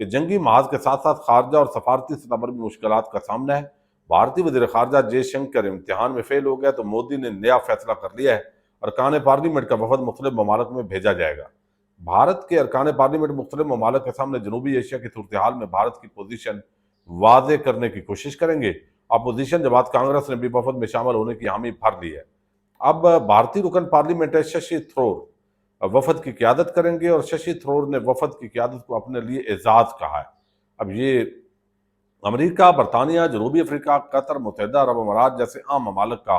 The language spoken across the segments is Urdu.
کہ جنگی محاذ کے ساتھ ساتھ خارجہ اور سفارتی سطح پر بھی مشکلات کا سامنا ہے۔ بھارتی وزیر خارجہ جے شنکر امتحان میں فیل ہو گیا تو مودی نے نیا فیصلہ کر لیا ہے، ارکان پارلیمنٹ کا وفد مختلف ممالک میں بھیجا جائے گا۔ بھارت کے ارکان پارلیمنٹ مختلف ممالک کے سامنے جنوبی ایشیا کی صورتحال میں بھارت کی پوزیشن واضح کرنے کی کوشش کریں گے۔ اپوزیشن جماعت کانگریس نے بھی وفد میں شامل ہونے کی حامی بھر لی ہے۔ اب بھارتی رکن پارلیمنٹ ہے ششی تھرور وفد کی قیادت کریں گے، اور ششی تھرور نے وفد کی قیادت کو اپنے لیے اعزاز کہا ہے۔ اب یہ امریکہ، برطانیہ، جنوبی افریقہ، قطر، متحدہ عرب امارات جیسے عام ممالک کا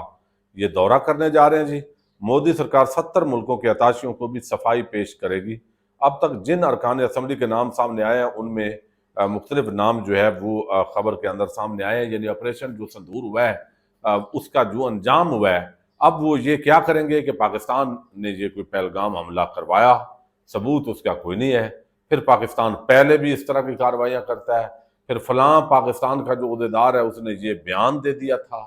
یہ دورہ کرنے جا رہے ہیں جی۔ مودی سرکار 70 ملکوں کے اتاشیوں کو بھی صفائی پیش کرے گی۔ اب تک جن ارکان اسمبلی کے نام سامنے آئے ہیں ان میں مختلف نام جو ہے وہ خبر کے اندر سامنے آئے ہیں، یعنی آپریشن جو سندور ہوا ہے اس کا جو انجام ہوا ہے، اب وہ یہ کیا کریں گے کہ پاکستان نے یہ کوئی پہلگام حملہ کروایا، ثبوت اس کا کوئی نہیں ہے، پھر پاکستان پہلے بھی اس طرح کی کارروائیاں کرتا ہے، پھر فلاں پاکستان کا جو عہدیدار ہے اس نے یہ بیان دے دیا تھا۔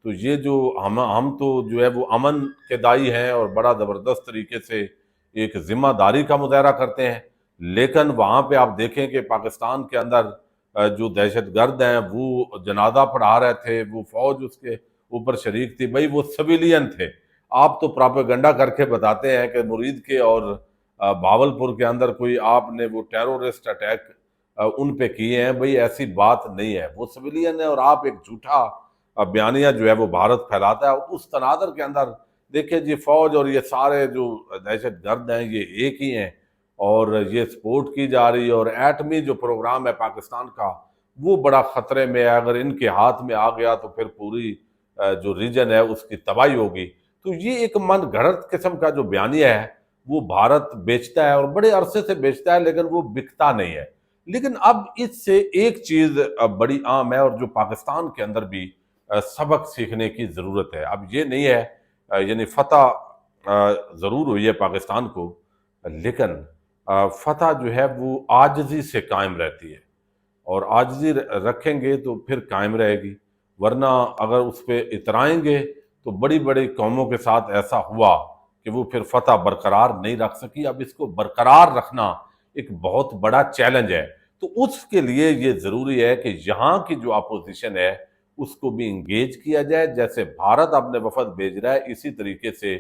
تو یہ جو ہم تو جو ہے وہ امن کے دائی ہیں اور بڑا زبردست طریقے سے ایک ذمہ داری کا مظاہرہ کرتے ہیں، لیکن وہاں پہ آپ دیکھیں کہ پاکستان کے اندر جو دہشت گرد ہیں وہ جنازہ پڑھا رہے تھے، وہ فوج اس کے اوپر شریک تھی، بھئی وہ سویلین تھے۔ آپ تو پراپیگنڈا کر کے بتاتے ہیں کہ مرید کے اور بھاولپور کے اندر کوئی آپ نے وہ ٹیرورسٹ اٹیک ان پہ کیے ہیں، بھئی ایسی بات نہیں ہے، وہ سویلین ہے، اور آپ ایک جھوٹا بیانیہ جو ہے وہ بھارت پھیلاتا ہے۔ اور اس تناظر کے اندر دیکھیں جی فوج اور یہ سارے جو دہشت گرد ہیں یہ ایک ہی ہیں، اور یہ سپورٹ کی جا رہی ہے، اور ایٹمی جو پروگرام ہے پاکستان کا وہ بڑا خطرے میں ہے۔ اگر ان کے ہاتھ میں آ گیا تو پھر پوری جو ریجن ہے اس کی تباہی ہوگی۔ تو یہ ایک من گھڑت قسم کا جو بیانیہ ہے وہ بھارت بیچتا ہے، اور بڑے عرصے سے بیچتا ہے، لیکن وہ بکتا نہیں ہے۔ لیکن اب اس سے ایک چیز بڑی عام ہے اور جو پاکستان کے اندر بھی سبق سیکھنے کی ضرورت ہے۔ اب یہ نہیں ہے یعنی فتح ضرور ہوئی ہے پاکستان کو، لیکن فتح جو ہے وہ عاجزی سے قائم رہتی ہے، اور عاجزی رکھیں گے تو پھر قائم رہے گی، ورنہ اگر اس پہ اترائیں گے تو بڑی بڑی قوموں کے ساتھ ایسا ہوا کہ وہ پھر فتح برقرار نہیں رکھ سکی۔ اب اس کو برقرار رکھنا ایک بہت بڑا چیلنج ہے، تو اس کے لیے یہ ضروری ہے کہ یہاں کی جو اپوزیشن ہے اس کو بھی انگیج کیا جائے۔ جیسے بھارت اپنے وفد بھیج رہا ہے اسی طریقے سے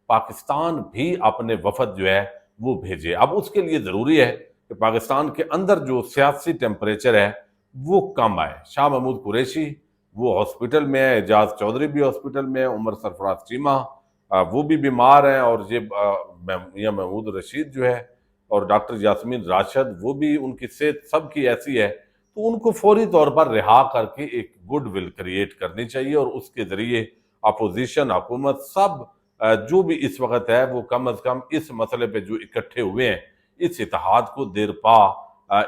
پاکستان بھی اپنے وفد جو ہے وہ بھیجے۔ اب اس کے لیے ضروری ہے کہ پاکستان کے اندر جو سیاسی ٹیمپریچر ہے وہ کم آئے۔ شاہ محمود قریشی وہ ہاسپٹل میں ہے، اعجاز چودھری بھی ہاسپٹل میں ہے، عمر سرفراز چیمہ وہ بھی بیمار ہیں، اور یہ میاں محمود رشید جو ہے اور ڈاکٹر یاسمین راشد وہ بھی، ان کی صحت سب کی ایسی ہے، تو ان کو فوری طور پر رہا کر کے ایک گڈ ول کریٹ کرنی چاہیے، اور اس کے ذریعے اپوزیشن، حکومت، سب جو بھی اس وقت ہے وہ کم از کم اس مسئلے پہ جو اکٹھے ہوئے ہیں اس اتحاد کو دیر پا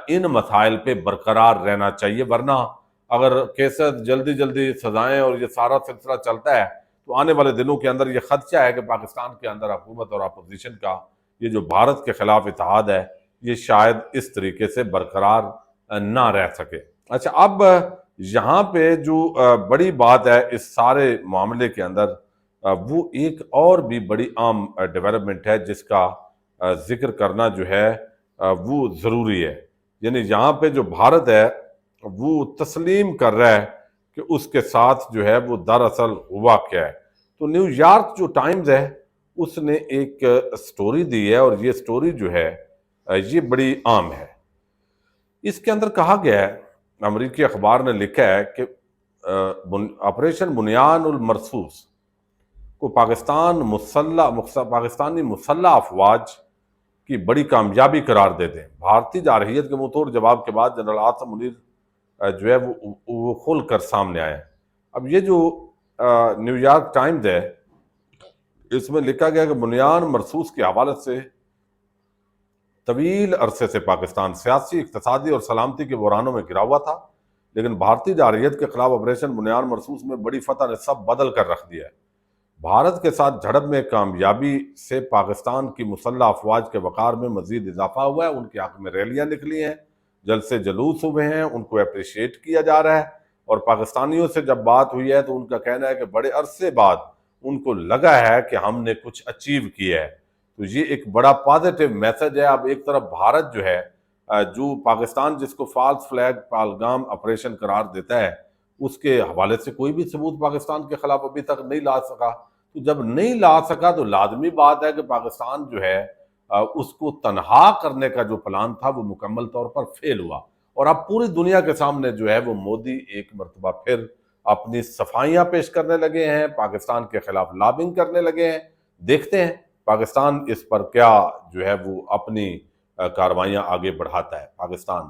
ان مسائل پہ برقرار رہنا چاہیے، ورنہ اگر کیسز جلدی جلدی سزائیں اور یہ سارا سلسلہ چلتا ہے تو آنے والے دنوں کے اندر یہ خدشہ ہے کہ پاکستان کے اندر حکومت اور اپوزیشن کا یہ جو بھارت کے خلاف اتحاد ہے یہ شاید اس طریقے سے برقرار نہ رہ سکے۔ اچھا، اب یہاں پہ جو بڑی بات ہے اس سارے معاملے کے اندر وہ ایک اور بھی بڑی عام ڈیولپمنٹ ہے جس کا ذکر کرنا جو ہے وہ ضروری ہے، یعنی یہاں پہ جو بھارت ہے وہ تسلیم کر رہا ہے کہ اس کے ساتھ جو ہے وہ دراصل ہوا کیا ہے۔ تو نیو یارک جو ٹائمز ہے اس نے ایک سٹوری دی ہے، اور یہ سٹوری جو ہے یہ بڑی عام ہے۔ اس کے اندر کہا گیا ہے، امریکی اخبار نے لکھا ہے کہ آپریشن بنیان المرصوص کو پاکستانی مسلح افواج کی بڑی کامیابی قرار دیتے ہیں۔ بھارتی جارحیت کے منہ توڑ جواب کے بعد جنرل عاصم منیر جو ہے وہ کھل کر سامنے آئے ہیں۔ اب یہ جو نیو یارک ٹائمز ہے اس میں لکھا گیا کہ بنیان مرصوص کے حوالے سے طویل عرصے سے پاکستان سیاسی، اقتصادی اور سلامتی کے بحرانوں میں گھرا ہوا تھا، لیکن بھارتی جارحیت کے خلاف آپریشن بنیان مرصوص میں بڑی فتح نے سب بدل کر رکھ دیا ہے۔ بھارت کے ساتھ جھڑپ میں کامیابی سے پاکستان کی مسلح افواج کے وقار میں مزید اضافہ ہوا ہے، ان کے حق میں ریلیاں نکلی ہیں، جلسے جلوس ہوئے ہیں، ان کو اپریشیٹ کیا جا رہا ہے، اور پاکستانیوں سے جب بات ہوئی ہے تو ان کا کہنا ہے کہ بڑے عرصے بعد ان کو لگا ہے کہ ہم نے کچھ اچیو کیا ہے۔ تو یہ ایک بڑا پازیٹیو میسج ہے۔ اب ایک طرف بھارت جو ہے جو پاکستان جس کو فالس فلیگ پہلگام آپریشن قرار دیتا ہے، اس کے حوالے سے کوئی بھی ثبوت پاکستان کے خلاف ابھی تک نہیں لا سکا۔ تو جب نہیں لا سکا تو لازمی بات ہے کہ پاکستان جو ہے اس کو تنہا کرنے کا جو پلان تھا وہ مکمل طور پر فیل ہوا، اور اب پوری دنیا کے سامنے جو ہے وہ مودی ایک مرتبہ پھر اپنی صفائیاں پیش کرنے لگے ہیں، پاکستان کے خلاف لابنگ کرنے لگے ہیں۔ دیکھتے ہیں پاکستان اس پر کیا جو ہے وہ اپنی کاروائیاں آگے بڑھاتا ہے۔ پاکستان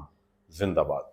زندہ باد۔